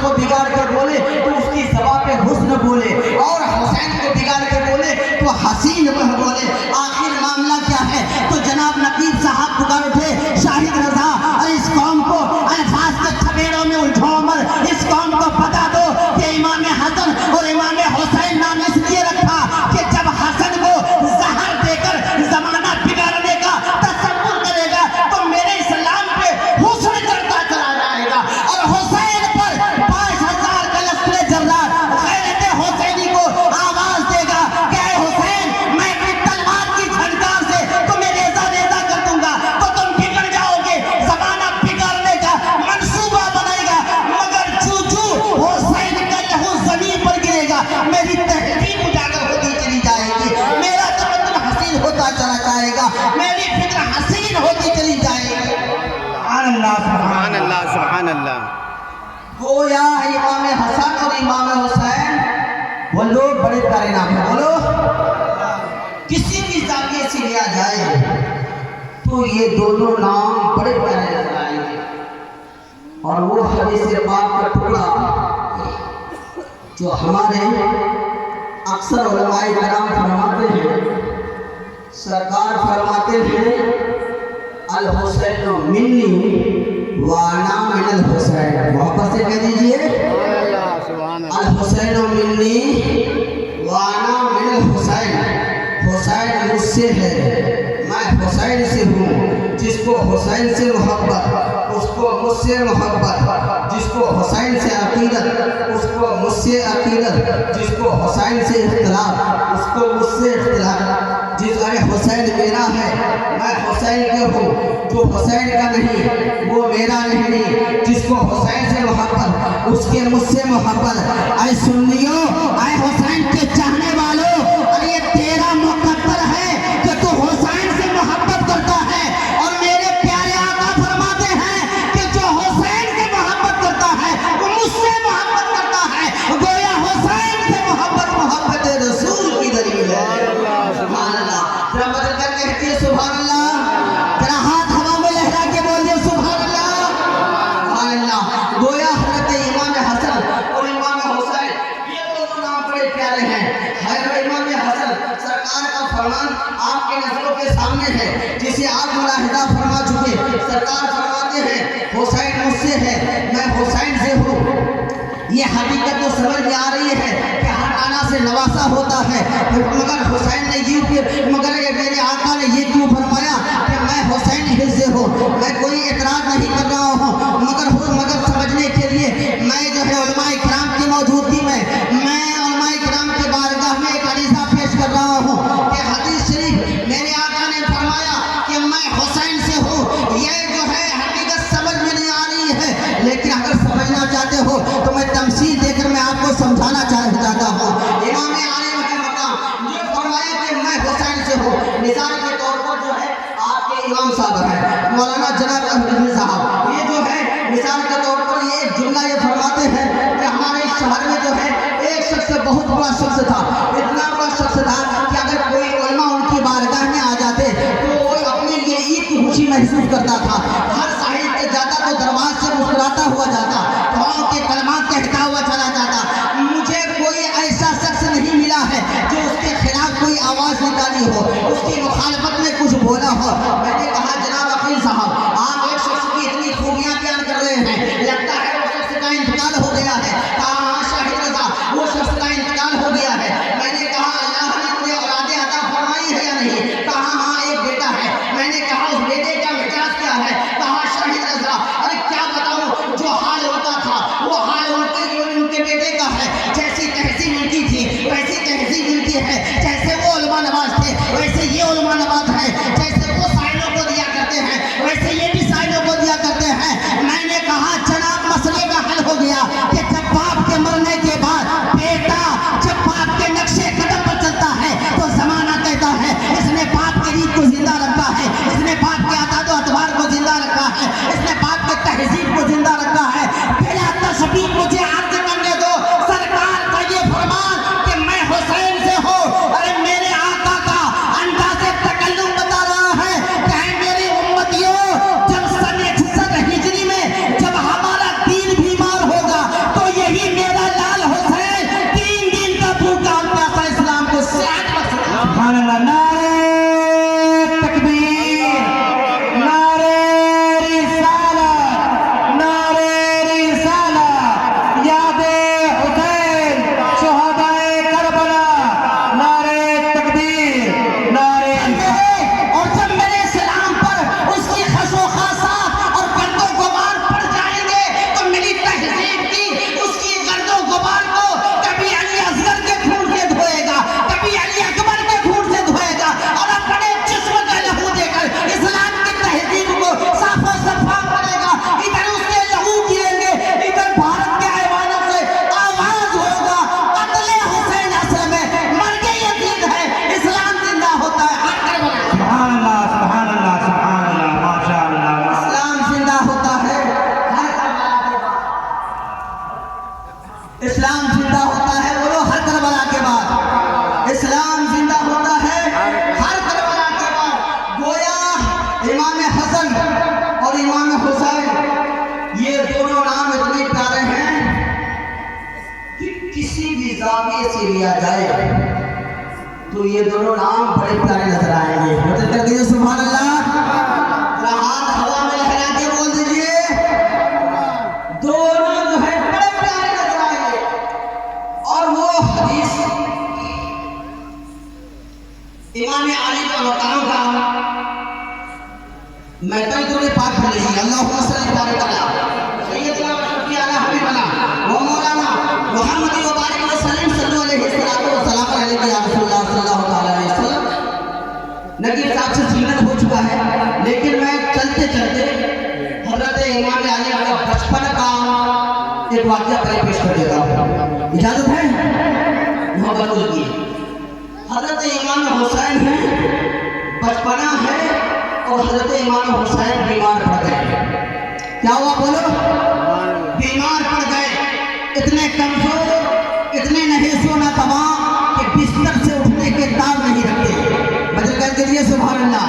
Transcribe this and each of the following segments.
کو بگاڑ کے بولے تو اس کی زبان پہ حسن بولے، اور حسین کو بگاڑ کے بولے تو حسین بولے۔ آخر معاملہ کیا ہے؟ تو جناب نقیب صاحب پکار اٹھے، شاہد رضا اور اس قوم کو الفاظ کے تھپیڑوں میں الجھو مر، اس قوم کو بتا دو کہ امام حسن اور امام حسین نام اس لیے رکھا کہ جب حسن کو زہر دے کر زمانہ بگاڑنے کا تصور کرے گا تو میرے اسلام پہ حسن چڑھتا چلا جائے گا، اور حسین پر 5000 کا لشکر جرار غیرت حسینی کو آواز دے گا کہ اے حسین، میں اپنی تلوار کی جھنکار سے تمہیں ریزہ ریزہ کر دوں گا تو تم بگڑ جاؤ گے، زمانہ بگاڑنے کا منصوبہ بنائے گا، مگر چو حسین کا لہو زمین پر گرے گا میری تہذیب اجاگر ہوتی چلی جائے گی، میرا تمدن حسین ہوتا چلا جائے گا، میری فکر حسین ہوتی چلی جائے گی۔ سبحان اللہ، سبحان اللہ، سبحان اللہ۔ گویا امام حسن اور امام حسین وہ لوگ بڑے پیارے نام ہیں، بولو کسی بھی زاویے سے لیا جائے تو یہ دونوں نام بڑے پیارے نظر آئیں گے، اور وہ حدیث پاک کا ٹکڑا جو ہمارے اکثر علماء کرام فرماتے ہیں، سرکار فرماتے ہیں الحسین منی وانا من الحسین، محبت سے کہہ دیجئے الحسین منی وانا من الحسین، حسین مجھ سے ہے میں حسین سے ہوں، جس کو حسین سے محبت اس کو مجھ سے محبت، جس کو حسین سے عقیدت اس کو مجھ سے عقیدت، جس کو حسین سے اختلاف اس کو مجھ سے اختلاف، جس کا حسین میرا ہے میں حسین کے ہوں، جو حسین کا نہیں وہ میرا نہیں، جس کو حسین سے محبت اس کے مجھ سے محبت۔ اے سنیو، اے حسین کے چاہنے والوں، اور یہ تیرا مقدر ہے کہ تو حسین سے محبت کرتا ہے، اور میرے پیارے آقا فرماتے ہیں کہ جو حسین سے محبت کرتا ہے وہ مجھ سے محبت کرتا ہے، گویا حسین سے محبت محبت رسول کی دلیل ہے۔ سبحان اللہ، ذرا بدل کر کہتی ہے سبحان اللہ، ذرا ہاتھ ہوا میں لہرا کے بول دے سبحان اللہ، سبحان اللہ۔ گویا حضرت امام حسن اور امام حسین یہ دونوں نام بڑے پیارے ہیں۔ حضرت امام حسن سرکار کا فرمان آپ کے نظروں کے سامنے ہے، جسے آپ ملاحظہ فرما چکے، سرکار فرماتے ہیں حسین مجھ سے ہے میں حسین سے ہوں۔ یہ حقیقت تو سمجھ میں آ رہی ہے کہ ہر آنا سے نواسا ہوتا ہے، مگر حسین نے مگر میرے آقا نے یہ کیوں فرمایا کہ میں حسین ہی سے ہوں؟ میں کوئی اعتراض نہیں کر رہا ہوں، مگر سمجھنے کے لیے میں جو ہے علماء کرام کی موجودگی میں علماء کرام کے بارگاہ میں ایک عریضہ پیش کر رہا ہوں کہ حدیث شریف میرے آقا نے فرمایا کہ میں حسین سے ہوں، یہ جو ہے حقیقت سمجھ میں نہیں آ رہی ہے، لیکن اگر سمجھنا چاہتے ہو تو میں تمثیل دے کر میں آپ کو سمجھانا چاہتا ہوں۔ امام عالم کے مقام جو فرمایا کہ میں حسین سے ہوں، مثال کے طور پر جو ہے آپ کے امام صاحب ہیں مولانا جناب احمد صاحب، یہ جو ہے مثال کے طور پر یہ ایک جملہ یہ فرماتے ہیں کہ ہمارے شہر میں جو ہے ایک شخص بہت بڑا شخص تھا، اتنا بڑا شخص تھا کہ اگر کوئی علماء ان کی بارگاہ میں آ جاتے تو وہ اپنے لیے عید کی خوشی محسوس کرتا تھا، ہر صاحب کے جاتا تو درواز سے مسکراتا ہوا جاتا، دعاؤں کے کلمات کہتا ہوا چلا جاتا۔ مجھے کوئی ایسا شخص نہیں ملا ہے جو اس کے خلاف کوئی آواز نکالی ہو، اس کی مخالفت میں کچھ بولا ہو۔ میں نے کہا جناب عقیل صاحب آپ ایک شخص کی اتنی خوبیاں بیان کر رہے ہیں، لگتا ہے وہ شخص کا انتقال ہو گیا ہے۔ کہا ہاں شاہد رضا وہ شخص کا انتقال ہو گیا ہے۔ میں نے کہا اللہ نے تجھے اولادیں عطا فرمائی ہے یا نہیں؟ کہا ہاں ایک بیٹا ہے۔ میں نے کہا اس بیٹے کا مزاج کیا ہے؟ کہا شاہد رضا ارے کیا بتاؤں، جو حال ہوتا تھا وہ حال ان کے بیٹے کا ہے، جیسی تہذیب ان کی تھی ویسی تہذیب ان کی ہے، جیسے وہ علماء نواز تھے ویسے یہ علماء نواز ہے، جیسے وہ صاحب اسلام زندہ ہوتا ہے بولو ہر کربلا کے بعد، اسلام زندہ ہوتا ہے ہر کربلا کے بعد۔ گویا امام حسن اور امام حسین یہ دونوں نام اتنے پیارے ہیں کہ کسی بھی زاویے سے لیا جائے تو یہ دونوں نام بڑے پیارے نظر آئیں گے۔ مطلب کر دیجیے سبحان اللہ، ہاتھ ہوا میں لہرا کے بول دیجیے دونوں جو ہے بڑے پیارے نظر آئیں گے۔ اور وہ حدیث امام علی کا مقام کا میں کل پاک پڑھ لیجیے، اللہم صلی اللہ علیہ سیدنا و شفیعنا حبیبنا و مولانا محمد و بارک وسلم صلی اللہ علیہ وسلم علیہ یا رسول اللہ صلی اللہ علیہ وسلم۔ نگیر صاحب سے سنت ہو چکا ہے لیکن میں چلتے چلتے حضرت امام علی کا بچپن کا ایک واقعہ پہلے پیش کر دیتا ہوں، اجازت ہے؟ محبت ہوگی۔ حضرت امام حسین ہیں، بچپنا ہے اور حضرت امام حسین بیمار پڑ گئے۔ کیا ہوا بولو؟ بیمار پڑ گئے، اتنے کمزور، اتنے نحیس و ناتواں کہ بستر سے اٹھنے کے تاب نہیں رکھتے۔ بدل کر کے لیے سبحان اللہ۔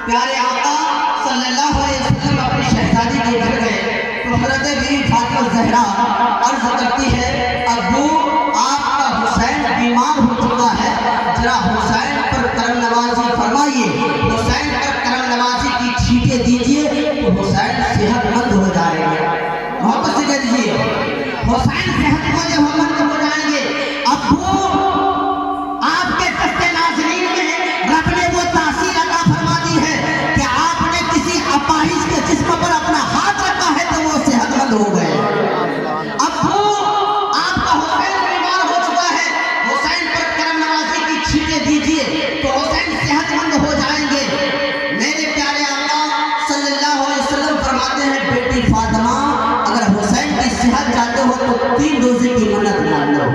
پیارے آقا صلی اللہ علیہ وسلم اپنی شہزادی کے گھر گئے تو حضرت بیوی فاطمہ زہرا عرض کرتی ہے ابو آپ کا حسین بیمار ہو چکا ہے، ذرا حسین پر کرم نوازی فرمائیے، حسین پر کرم نوازی کی چھینٹیں دیجئے تو حسین صحت مند ہو جائیں گے۔ محبت سے کہہ دیجیے حسین صحت مند ہو جائیں گے۔ ابو آپ کے دست ناظرین میں رب نے وہ تاثیر عطا فرما دی ہے کہ آپ نے کسی اپاہج کے جسم پر اپنا ہاتھ رکھا ہے تو وہ صحت مند ہو گئے۔ ابو آپ کا حسین بیمار ہو چکا ہے، حسین پر کرم نوازی کی چھینٹیں دیجئے تو حسین صحت مند ہو جائیں گے۔ میرے پیارے آقا صلی اللہ علیہ وسلم فرماتے ہیں بیٹی فاطمہ اگر حسین کی صحت چاہتے ہو تو 3 روزے کی منت مان لو۔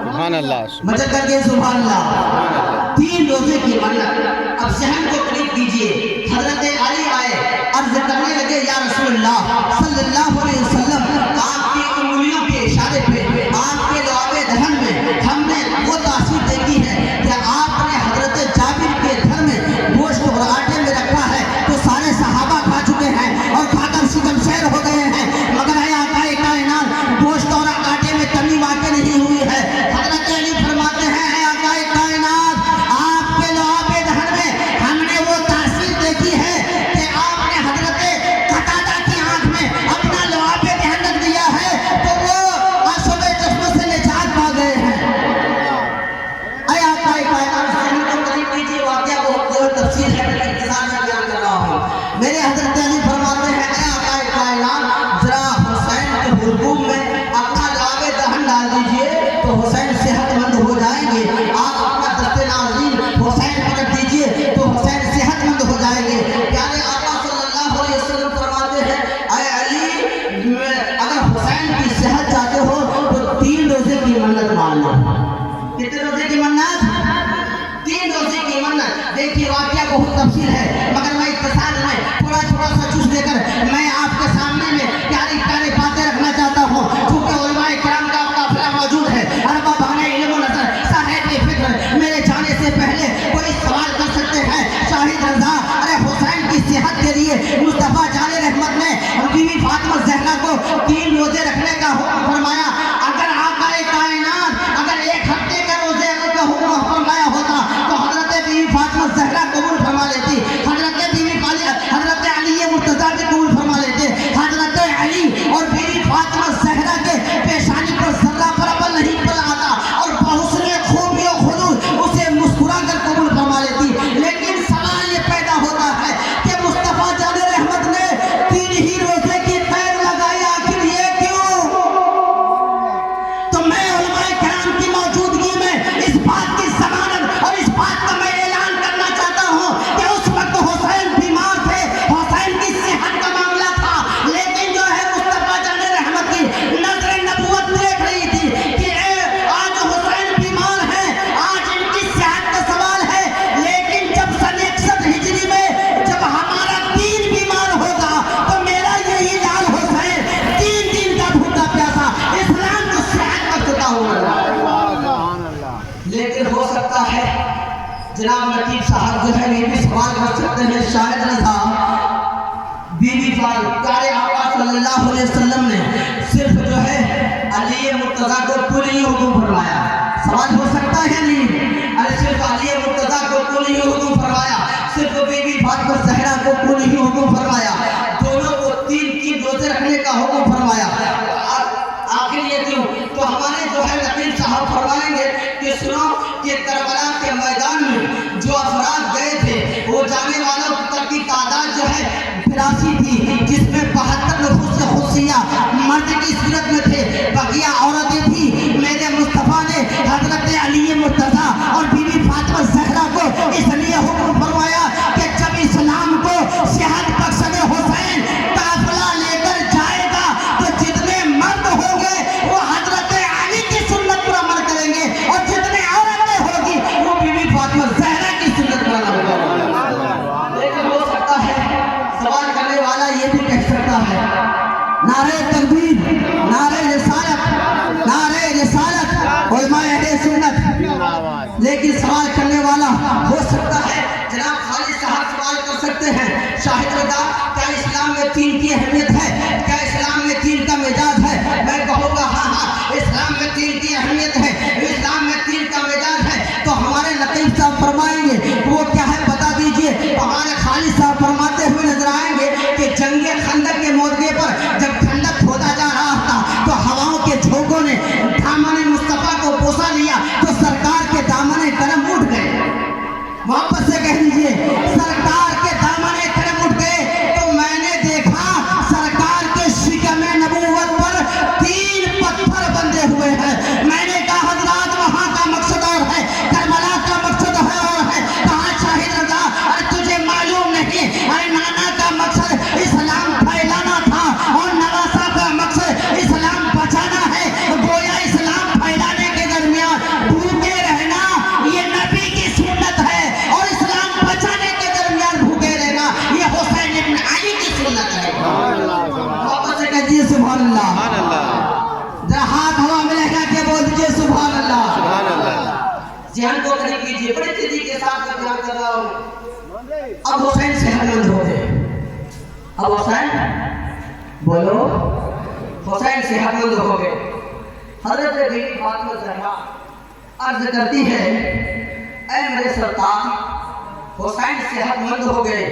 سبحان اللہ، مدد کر کے سبحان اللہ، 3 روزے کی منت۔ اب ذہن کو قریب کیجئے، حضرت علی آئے، عرض کرنے لگے یا رسول اللہ صلی اللہ علیہ وسلم آپ کی انگلیوں کے اشارے پہ آپ کے لعاب دہن میں ہم نے وہ تاثیر دیکھی ہے کہ آپ نے حضرت جابر کے گھر میں گوشت اور آٹے میں رکھا ہے تو سارے صحابہ کھا چکے ہیں اور کھا کر شکم شیر ہو گئے ہیں، مگر اے آقا کائنات گوشت اور آٹے میں کمی واقع نہیں ہوئی ہے۔ حضرت علی فرماتے ہیں اے آقا کائنات آپ کے لعاب دہن میں ہم نے وہ تاثیر دیکھی ہے کہ آپ نے حضرت قتادہ کی آنکھ میں اپنا لعاب دہن رکھ دیا ہے تو وہ آنسو چشموں سے نجات پا گئے ہیں۔ اے آقا کائنات ذہن کو قریب کیجیے، واقعہ بہت تفصیل ہے لیکن اختصار میں بیان کر رہا ہوں۔ میرے حضرت علی فرماتے ہیں اے آقا کائنات ذرا حسین کے حلقوم میں اپنا لعاب دہن ڈال دیجئے تو حسین صحت مند ہو جائیں گے۔ آپ اپنا دست ناظرین حسین پر رکھ دیجئے تو حسین صحت مند ہو جائیں گے۔ پیارے آقا صلی اللہ علیہ وسلم فرماتے ہیں اے علی اگر حسین کی صحت چاہتے ہو تو 3 روزے کی منت مان لو۔ کتنے روزے کی منت؟ 3 روزے کی منت۔ دیکھیے واقعہ بہت تفصیل ہے مگر میں اختصار میں تھوڑا سا چوس دے کر میں آپ کے سامنے میں پیاری پیاری باتیں رکھنا چاہتا ہوں کیونکہ علماء کرام کا قافلہ موجود ہے۔ ارباب علم و نظر صاحب فکر میرے جانے سے پہلے کوئی سوال کر سکتے ہیں شاہد رضا ارے حسین کی صحت کے لیے مصطفیٰ جان رحمت نے بیوی فاطمہ زہرا کو 3 روزے رکھنے کا حکم فرمایا۔ اگر آقا کائنات اگر 1 ہفتے کا روزے کا حکم فرمایا ہوتا تو حضرت بیوی فاطمہ زہرا قبول فرما لیتی، حضرت علی مرتضیٰ کے قبول فرما لیتے۔ حضرت علی اور بیوی فاطمہ زہرا کے پیشانی پر ذرہ برابر نہیں پڑ آتا اور بحسن خوبی و خلوص اسے مسکرا کر قبول فرما لیتی، لیکن سوال یہ پیدا ہوتا ہے کہ مصطفیٰ جان رحمت نے 3 ہی روزے کی قید لگائی، آخر یہ کیوں؟ تو میں علماء کرام کی موجودگی میں اس بات کی ضمانت اور اس بات کا میں اعلان کرنا چاہتا ہوں کہ اس وقت حسین بیمار تھے، حسین کی صحت کا معاملہ تھا، لیکن جو ہے مصطفیٰ جان رحمت کی نظر نبوت دیکھ رہی تھی کہ آج حسین بیمار ہیں، آج ان کی صحت کا سوال ہے، لیکن جب سن 61 ہجری میں جب ہمارا دین بیمار ہوگا تو میرا یہی لال حسین 3 دن کا بھوکا پیاسا اسلام کو جناب نقیب صاحب جو ہے یہ بھی سوال کر سکتے ہیں شاہد رضا بی بی پیارے آقا صلی اللہ علیہ وسلم نے صرف جو ہے علی مرتضیٰ کو کیوں نہیں حکم فرمایا؟ سوال ہو سکتا ہے نہیں؟ ارے صرف علی مرتضیٰ کو کیوں نہیں حکم فرمایا؟ صرف بی بی فاطمہ زہرا کو کیوں نہیں حکم فرمایا؟ دونوں کو 3 روزے رکھنے کا حکم فرمایا؟ آخر یہ کیوں؟ تو ہمارے جو ہے نقیب صاحب فرمائیں گے کہ سنو کہ کربلا کے میدان میں جو افراد گئے تھے وہ جانے والوں کی تعداد جو ہے 82 تھی، جس میں 72 نفوس خصوصیہ مرد کی صورت میں تھے، بقیہ عورتیں تھیں۔ میرے مصطفیٰ نے حضرت علی مرتضیٰ اور بی بی فاطمہ زہرا کو اس لیے حکم فرمایا کہ جب اسلام کو صحت بخشنے حسین قافلہ لے کر جائے گا تو جتنے مرد ہوں گے وہ حضرت علی کی سنت پر عمل کریں گے، اور جتنے عورتیں ہوگی وہ بی بی فاطمہ زہرا کی سنت پر عمل کریں گے۔ لیکن ہو سکتا ہے سوال کرنے والا یہ بھی کہہ سکتا ہے نعرہ تکبیر، نعرہ رسالت، نعرہ رسالت، علماء اہل سنت، لیکن سوال کرنے والا ہو سکتا ہے جناب خالد صاحب سوال کر سکتے ہیں شاہد رضا کیا اسلام میں 3 کی اہمیت ہے؟ کیا اسلام میں 3 کا مزاج ہے؟ میں کہوں گا ہاں اسلام میں 3 کی اہمیت ہے، اسلام میں 3 کا مزاج ہے۔ تو ہمارے نقیب صاحب فرمائیں گے وہ کیا ہے بتا دیجئے۔ ہمارے خالد صاحب فرماتے ہوئے نظر آئیں گے کہ جنگ خندق کے موقع پر جب خندق کھودا جا رہا تھا تو ہواؤں کے جھونکوں نے دامن مصطفیٰ کو بوسہ لیا تو سرکار کے دامن کرم اٹھ گئے۔ واپس سے کہہ دیجئے سرکار کے دامن کرم اٹھ گئے تو میں نے دیکھا سرکار کے شکم نبوت پر 3 پتھر بندے ہوئے ہیں۔ میں نے کہا حضرات وہاں کا مقصد اور ہے، کربلا کا مقصد ہے اور ہے۔ کہا شاہد رضا ارے تجھے معلوم نہیں، ارے نانا کا مقصد اسلام پھیلانا تھا اور نواسا کا مقصد اسلام بچانا ہے۔ گویا اسلام پھیلانے کے درمیان بھوکے رہنا یہ نبی کی سنت ہے، اور اسلام بچانے کے درمیان بھوکے رہنا یہ حسین ابن علی کی سنت ہے۔ واپس سے کہہ دیجیے سبحان اللہ، ذرا ہاتھ ہوا میں لے کے بول دیجیے سبحان اللہ۔ ذہن کو قریب کیجیے، بڑی تیزی کے ساتھ میں بیان کر رہا ہوں۔ اب حسین صحت مند ہو گئے، اب حسین بولو، حسین صحت مند ہو گئے۔ حضرت بی بی فاطمہ زہرا عرض کرتی ہے اے میرے سرکار حسین صحت مند ہو گئے،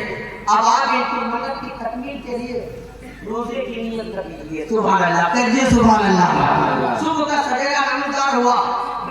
اب آگے ان کی مدد کی تکمیل کے لیے روزے کی نیت کر لیجیے۔ سبحان اللہ کہیے سبحان اللہ۔ صبح کا سویرا نمودار ہوا،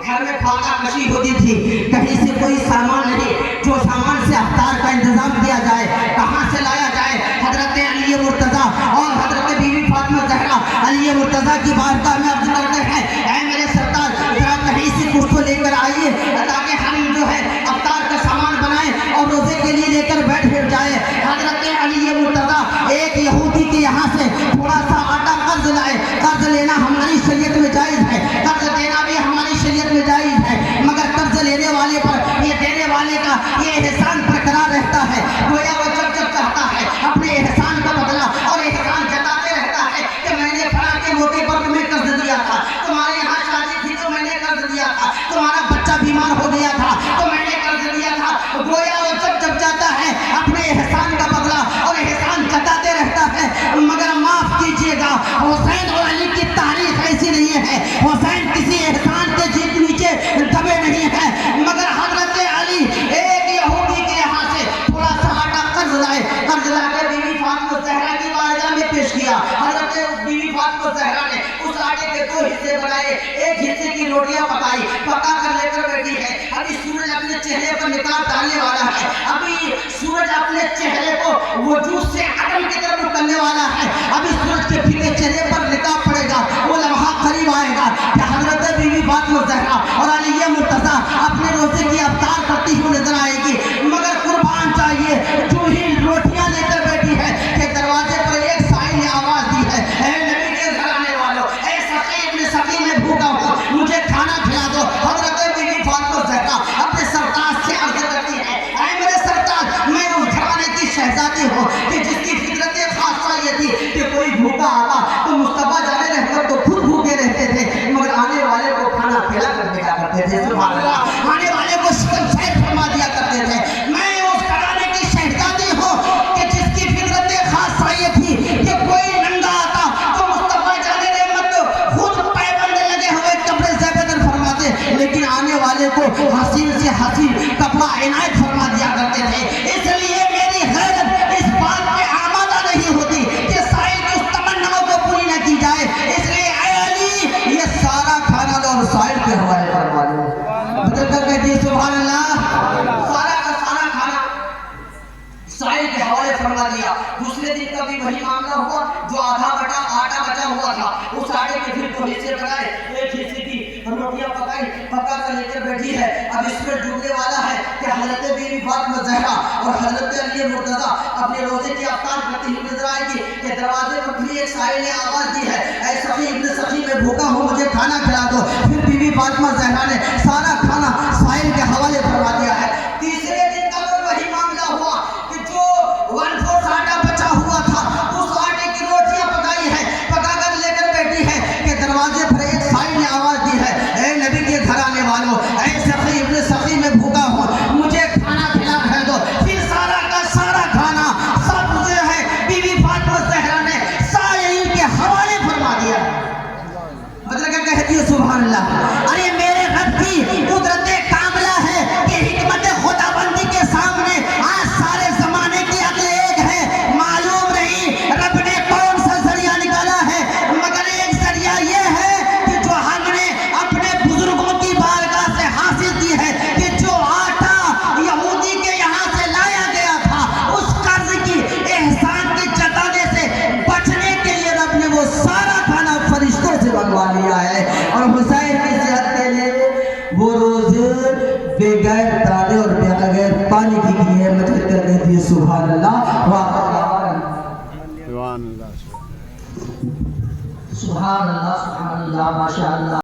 گھر میں پھاکا کشی ہوتی تھی، کہیں سے کوئی سامان نہیں جو سامان سے افطار کا انتظام کیا جائے، کہاں سے لایا جائے؟ حضرت علی مرتضیٰ اور حضرت بی بی فاطمہ زہرا علی مرتضیٰ کی بارگاہ میں عرض کرتے ہیں اے میرے سرکار ذرا کہیں سے کچھ تو لے کر آئیے تاکہ ہم جو ہے افطار کا سامان بنائیں اور روزے کے لیے لے کر بیٹھ جائے۔ حضرت علی مرتضیٰ ایک یہودی کے یہاں سے تھوڑا سا آٹا قرض لائے۔ قرض لینا ہماری شریعت میں جائز ہے، قرض دینا بھی ہماری شریعت میں جائز ہے، مگر قرض لینے والے پر یہ دینے والے کا یہ احسان برقرار رہتا ہے۔ گویا وہ جب جب چاہتا ہے اپنے احسان کا بدلہ اور احسان جتاتے رہتا ہے کہ میں نے فلاں کے موقع پر تمہیں قرض دیا تھا، تمہارے یہاں شادی تھی تو میں نے قرض دیا تھا، تمہارا بچہ بیمار ہو گیا تھا تو میں نے قرض دیا تھا۔ گویا وہ جب جب چاہتا ہے اپنے احسان کا بدلہ اور احسان جتاتے رہتا ہے، مگر معاف کیجیے گا حسین اور علی کی تاریخ ایسی نہیں ہے، حسین کسی احسان کے جیت نیچے دبے نہیں ہیں، مگر حضرت علی ایک یہودی کے یہاں سے تھوڑا سا آٹا قرض لائے، قرض لا کے بی بی فاطمہ زہرا کی بارگاہ میں پیش کیا۔ حضرت بی بی فاطمہ زہرا نے اس آٹے کے 2 حصے بنائے، ایک حصے کی روٹیاں پکائی، پکا کر لے کر بیٹھی ہے۔ ابھی سورج اپنے چہرے پر نقاب ڈالنے والا ہے، ابھی سورج اپنے چہرے کو وجود سے عدم کی طرف نکلنے والا ہے، ابھی سورج کے پھیکے چہرے پر نقاب پڑے گا، وہ لمحہ قریب آئے گا کہ حضرت بی بی فاطمہ زہرا اور علی مرتضیٰ اپنے روزے کی افطار کرتی ہوئی نظر آئے گی، مگر قربان چاہیے جو ہی روٹیاں لے کر بیٹھی ہے کہ دروازے پر ایک سائل نے آواز دی ہے اے نبی کے گھرانے والوں، اے سقی ابن سقی میں بھوکا ہوں، مجھے کھانا کھلا دو۔ حضرت بی بی فاطمہ زہرا اپنے سرتاج سے عرض کرتی ہے اے میرے سرتاج میں اس گھرانے کی شہزادی ہوں کہ جس کی فطرت خاصہ یہ تھی کہ کوئی بھوکا آتا تو مصطفیٰ جانے رحمت تو خود بھوکے رہتے تھے، مگر آنے والے کو کھانا کھلا کر بھیجا کرتے تھے۔ عنایت فرما دیا کرتے تھے. اس لیے میری غیرت اس بات پہ آمادہ نہیں ہوتی کہ سائل کی اس تمناؤں کو پوری نہ کی جائے. اس لیے اے علی یہ سارا کھانا دو اور سائل کے حوالے فرما دو. بدل کر کہتی ہے سبحان اللہ. سارا کا سارا کھانا سائل کے حوالے فرما دیا. دوسرے دن کا بھی وہی معاملہ ہوا. جو آدھا آٹا بچا ہوا تھا اس آٹے کے پھر دو حصے بنائے. ایک حصے کی روٹیاں پکائی, پکا کر لے کر بیٹھی ہے. اب اس میں ڈوبنے والا ہے کہ حضرت بی بی فاطمہ زہرا اور حضرت علی مرتضیٰ اپنے روزے کی افطار کرتی ہوئی نظر آئے گی کہ دروازے پر بھی ایک سائل نے آواز دی ہے, اے سخی ابن سخی میں بھوکا ہوں, مجھے کھانا کھلا دو. پھر بی بی فاطمہ زہرا نے سارا کھانا سائل کے حوالے فرما دیا ہے. تیسرے دن کا تو وہی معاملہ ہوا کہ جو 1/4 آٹا بچا ہوا تھا اس آٹے کی روٹیاں پکائی ہے, پکا کر لے کر بیٹھی ہے کہ دروازے پر ایک سائل نے آواز دی ہے, اے نبی کے گھر آنے والوں, اے سخی ابن سخی میں بھوکا ہوں, مجھے کھانا کھلا دو. پھر سارا کا سارا کھانا سب جو ہے بی بی فاطمہ زہرا نے سائل کے حوالے فرما دیا. مطلب کیا کہتی ہے سبحان اللہ. ارے میرے رب کی قدرت کاملہ ہے کہ حکمت خداوندی کے سامنے آج سارے زمانے کی عقل ایک ہے. معلوم نہیں رب نے کون سا ذریعہ نکالا ہے, مگر ایک ذریعہ یہ ہے کہ جو ہم نے اپنے بزرگوں کی بارگاہ سے حاصل کی ہے کہ جو آٹا یہودی کے یہاں سے لایا گیا تھا اس قرض کی احسان کی جتانے سے بچنے کے لیے رب نے وہ سارا کھانا فرشتوں سے منگوا لیا ہے. اور حسین کی صحت کے لیے وہ روز بغیر دانے اور بغیر پانی کی ہے. مجھے کرنے دی سبحان اللہ. سبحان اللہ. سبحان اللہ, سبحان اللہ, ماشاء اللہ.